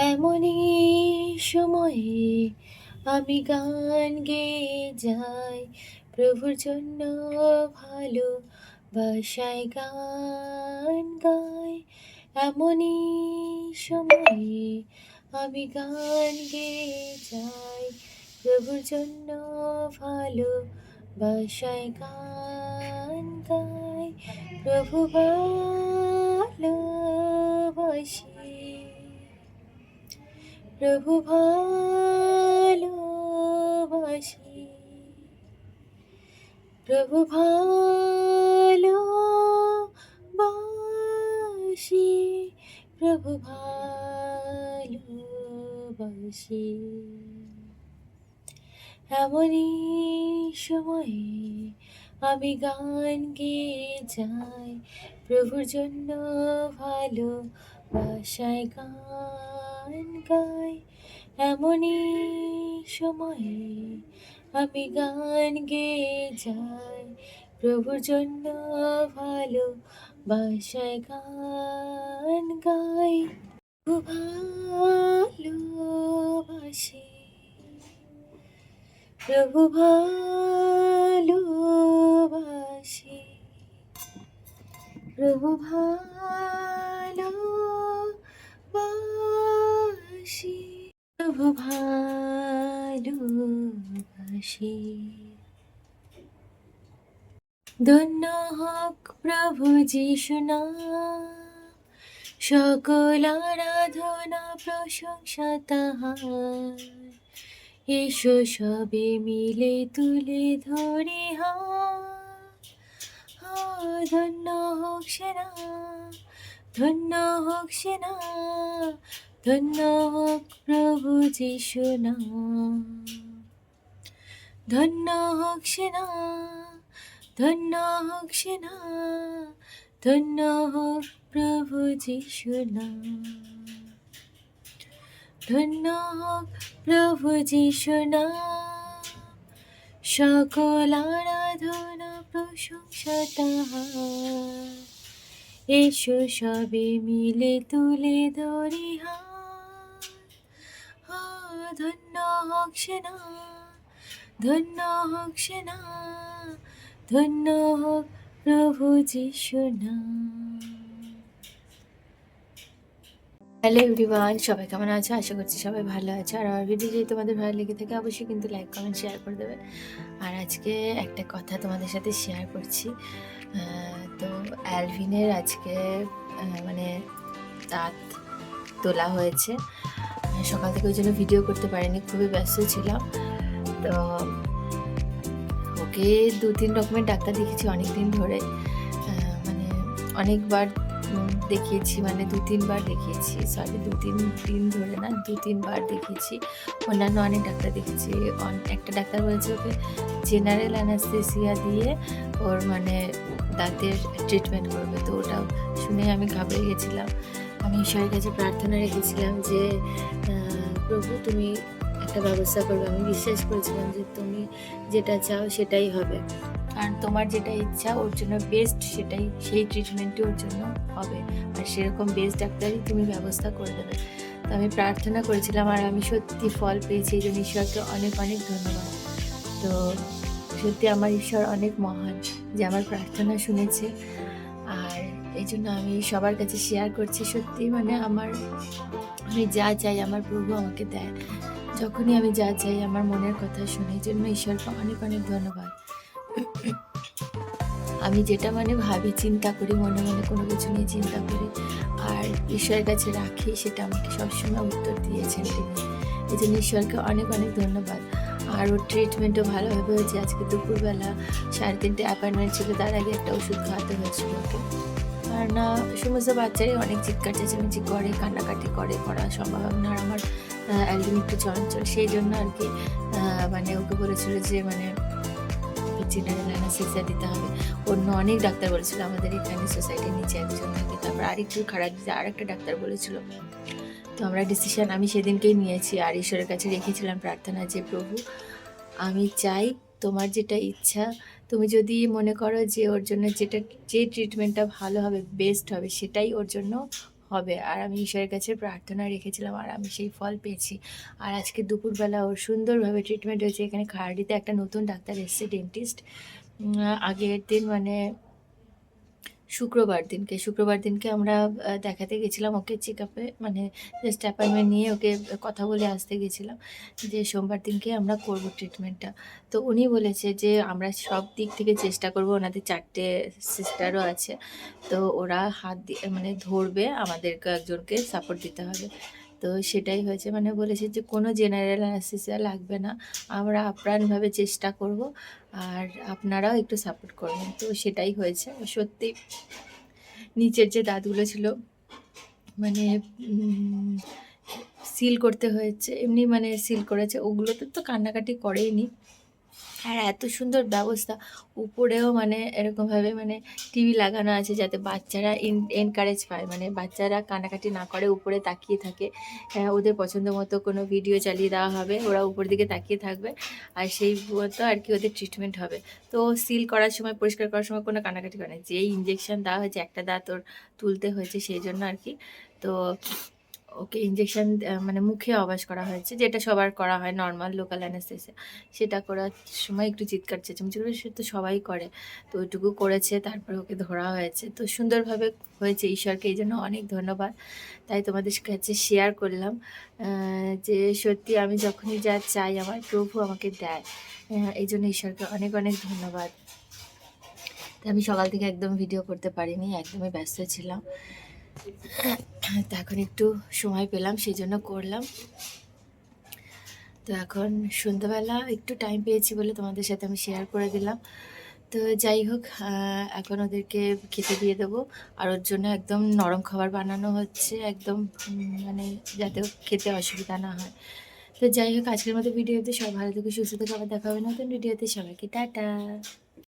এমনই সময়ে আমি গান গেয়ে যাই, প্রভুর জন্য ভালোবাসায় গান গাই। এমনই সময়ে আমি গান গেয়ে যাই, প্রভুর জন্য ভালোবাসায় গান গাই। প্রভু ভালোবাসি, প্রভু ভালোবাসি, প্রভু ভালোবাসি, প্রভু ভালোবাসি। এমনই সময়ে আমি গান গেয়ে যাই, প্রভুর জন্য ভালোবাসায় গান গাই। এমনই সময়ে আমি গান গেয়ে যাই, প্রভুর জন্য ভালোবাসায় গান গাই। ভালোবাসি, প্রভু ভালোবাসি, প্রভু ভালোবাসি, প্রভু ভালোবাসি। ধন্য হোক প্রভু যিশু নাম, সকল আরাধনা প্রশংসা তাহার। এসো সবে মিলে তুলে ধরি হাত। ধন্য হোক সেনা, ধন্য হোক সেনা, ধন্য হোক প্রভু যিশু নাম। ধন্য হোক সেনা, ধন্য হোক সেনা, ধন্য হোক প্রভু যিশু নাম। ধন্য হোক প্রভু যিশু নাম, সকল আরাধনা প্রশংসা তাহার। এসো সবে মিলে তুলে ধরি হাত। ধন্য হোক সেনা, ধন্য হোক সেনা, ধন্য হোক প্রভু যিশু নাম। হ্যালো এভরিওয়ান, সবাই কেমন আছো? আশা করছি সবাই ভালো আছে। আর আমার ভিডিও যদি তোমাদের ভালো লেগে থাকে অবশ্যই কিন্তু লাইক কমেন্ট শেয়ার করে দেবে। আর আজকে একটা কথা তোমাদের সাথে শেয়ার করছি। তো অ্যালভিনের আজকে মানে দাঁত তোলা হয়েছে। সকাল থেকে ওই জন্য ভিডিও করতে পারিনি, খুবই ব্যস্ত ছিলাম। তো ওকে 2-3 রকমের ডাক্তার দেখিয়েছি অনেক দিন ধরে, মানে অনেকবার দেখিয়েছি, মানে 2-3 বার দেখিয়েছি, সরি 2-3 দিন ধরে না, 2-3 বার দেখিয়েছি। অন্যান্য অনেক ডাক্তার দেখেছি। একটা ডাক্তার বলেছে ওকে জেনারেল অ্যানাস্থেসিয়া দিয়ে ওর মানে দাঁতের ট্রিটমেন্ট করবে। তো ওটাও শুনে আমি ঘাবড়ে গেছিলাম। আমি ঈশ্বরের কাছে প্রার্থনা রেখেছিলাম যে প্রভু তুমি একটা ব্যবস্থা করবে। আমি বিশ্বাস করেছিলাম যে তুমি যেটা চাও সেটাই হবে, কারণ তোমার যেটা ইচ্ছা ওর জন্য বেস্ট, সেটাই, সেই ট্রিটমেন্টই ওর জন্য হবে। আর সেরকম বেস্ট ডাক্তারই তুমি ব্যবস্থা করে দেবে। তো আমি প্রার্থনা করেছিলাম আর আমি সত্যি ফল পেয়েছি। এই জন্য ঈশ্বরকে অনেক অনেক ধন্যবাদ। তো সত্যি আমার ঈশ্বর অনেক মহান যে আমার প্রার্থনা শুনেছে। আর এই জন্য আমি সবার কাছে শেয়ার করছি। সত্যি মানে আমি যা চাই আমার প্রভু আমাকে দেয়। যখনই আমি যা চাই আমার মনের কথা শুনে, এই জন্য ঈশ্বরকে অনেক অনেক ধন্যবাদ। আমি যেটা মানে ভাবি, চিন্তা করি, মনে মনে কোনো কিছু নিয়ে চিন্তা করি আর ঈশ্বরের কাছে রাখি, সেটা আমাকে সবসময় উত্তর দিয়েছেন তিনি। এই জন্য ঈশ্বরকে অনেক অনেক ধন্যবাদ। আর ওর ট্রিটমেন্টও ভালোভাবে হয়েছে। আজকে দুপুরবেলা 3:30 অ্যাপয়েন্টমেন্ট ছিল, তার আগে একটা ওষুধ খাওয়াতে হয়েছিল ওকে। আর না, সমস্ত বাচ্চারই অনেক চিৎকার চেঁচামেচি করে, কান্নাকাটি করা সম্ভব না। আর আমার একদম একটু চঞ্চল, সেই জন্য আর কি মানে ওকে বলেছিল যে মানে জেনারেল অ্যানাস্থেসিয়া দিতে হবে। অন্য অনেক ডাক্তার বলেছিল, আমাদের এখানে সোসাইটির নিচে একজন থাকে, তারপর আরেকটু খারাপ দিতে আরেকটা ডাক্তার বলেছিল। তো আমরা ডিসিশন আমি সেদিনকেই নিয়েছি আর ঈশ্বরের কাছে রেখেছিলাম প্রার্থনা যে প্রভু আমি চাই তোমার যেটা ইচ্ছা, তুমি যদি মনে করো যে ওর জন্য যে ট্রিটমেন্টটা ভালো হবে, বেস্ট হবে, সেটাই ওর জন্য হবে। আর আমি ঈশ্বরের কাছে প্রার্থনা রেখেছিলাম আর আমি সেই ফল পেয়েছি। আর আজকে দুপুরবেলা ওর সুন্দরভাবে ট্রিটমেন্ট হয়েছে। এখানে খাহারডিতে একটা নতুন ডাক্তার এসছে, ডেন্টিস্ট। আগের দিন মানে শুক্রবার দিনকে আমরা দেখাতে গেছিলাম ওকে চেকআপে, মানে জাস্ট অ্যাপয়েন্টমেন্ট নিয়ে ওকে কথা বলে আসতে গেছিলাম যে সোমবার দিনকে আমরা করব ট্রিটমেন্টটা। তো উনি বলেছে যে আমরা সব দিক থেকে চেষ্টা করব, ওনাদের 4টে সিস্টারও আছে, তো ওরা হাত দিয়ে মানে ধরবে, আমাদেরকে একজনকে সাপোর্ট দিতে হবে। তো সেটাই হয়েছে, মানে বলেছে যে কোনো জেনারেল অ্যানেস্থেসিয়া লাগবে না, আমরা আপ্রাণভাবে চেষ্টা করব আর আপনারাও একটু সাপোর্ট করবেন। তো সেটাই হয়েছে। সত্যি নিচের যে দাঁতগুলো ছিল মানে সিল করতে হয়েছে, এমনি মানে সিল করেছে, ওগুলোতে তো কান্নাকাটি করেইনি। আর এত সুন্দর ব্যবস্থা, উপরেও মানে এরকমভাবে মানে টিভি লাগানো আছে যাতে বাচ্চারা এনকারেজ পায়, মানে বাচ্চারা কান্নাকাটি না করে উপরে তাকিয়ে থাকে। ওদের পছন্দ মতো কোনো ভিডিও চালিয়ে দেওয়া হবে, ওরা উপর দিকে তাকিয়ে থাকবে আর সেই মতো আর কি ওদের ট্রিটমেন্ট হবে। তো সিল করার সময়, পরিষ্কার করার সময় কোনো কান্নাকাটি করে না। যেই ইঞ্জেকশন দেওয়া হয়েছে, একটা দাঁত ওর তুলতে হয়েছে সেই জন্য আর কি। তো ওকে ইঞ্জেকশন মানে মুখে অবাস করা হয়েছে, যেটা সবার করা হয় নর্মাল লোকাল অ্যানেস্থেসিয়া। সেটা করার সময় একটু চিৎকার চেঁচামেচি করে, সে তো সবাই করে, তো ওইটুকু করেছে, তারপরে ওকে ধরা হয়েছে। তো সুন্দরভাবে হয়েছে, ঈশ্বরকে এই জন্য অনেক ধন্যবাদ। তাই তোমাদের কাছে শেয়ার করলাম যে সত্যি আমি যখনই যা চাই আমার প্রভু আমাকে দেয়। এই জন্য ঈশ্বরকে অনেক অনেক ধন্যবাদ। আমি সকাল থেকে একদম ভিডিও করতে পারিনি, একদমই ব্যস্ত ছিলাম। তো এখন একটু সময় পেলাম সেই জন্য করলাম। তো এখন সন্ধ্যাবেলা একটু টাইম পেয়েছি বলে তোমাদের সাথে আমি শেয়ার করে দিলাম। তো যাই হোক, এখন ওদেরকে খেতে দিয়ে দেবো। আর ওর জন্য একদম নরম খাবার বানানো হচ্ছে, একদম মানে যাতে খেতে অসুবিধা না হয়। তো যাই হোক, আজকের মতো ভিডিওতে সবাই ভালো থেকে সুস্থ থেকে আবার দেখা হবে নতুন ভিডিওতে। সবাইকে টাটা।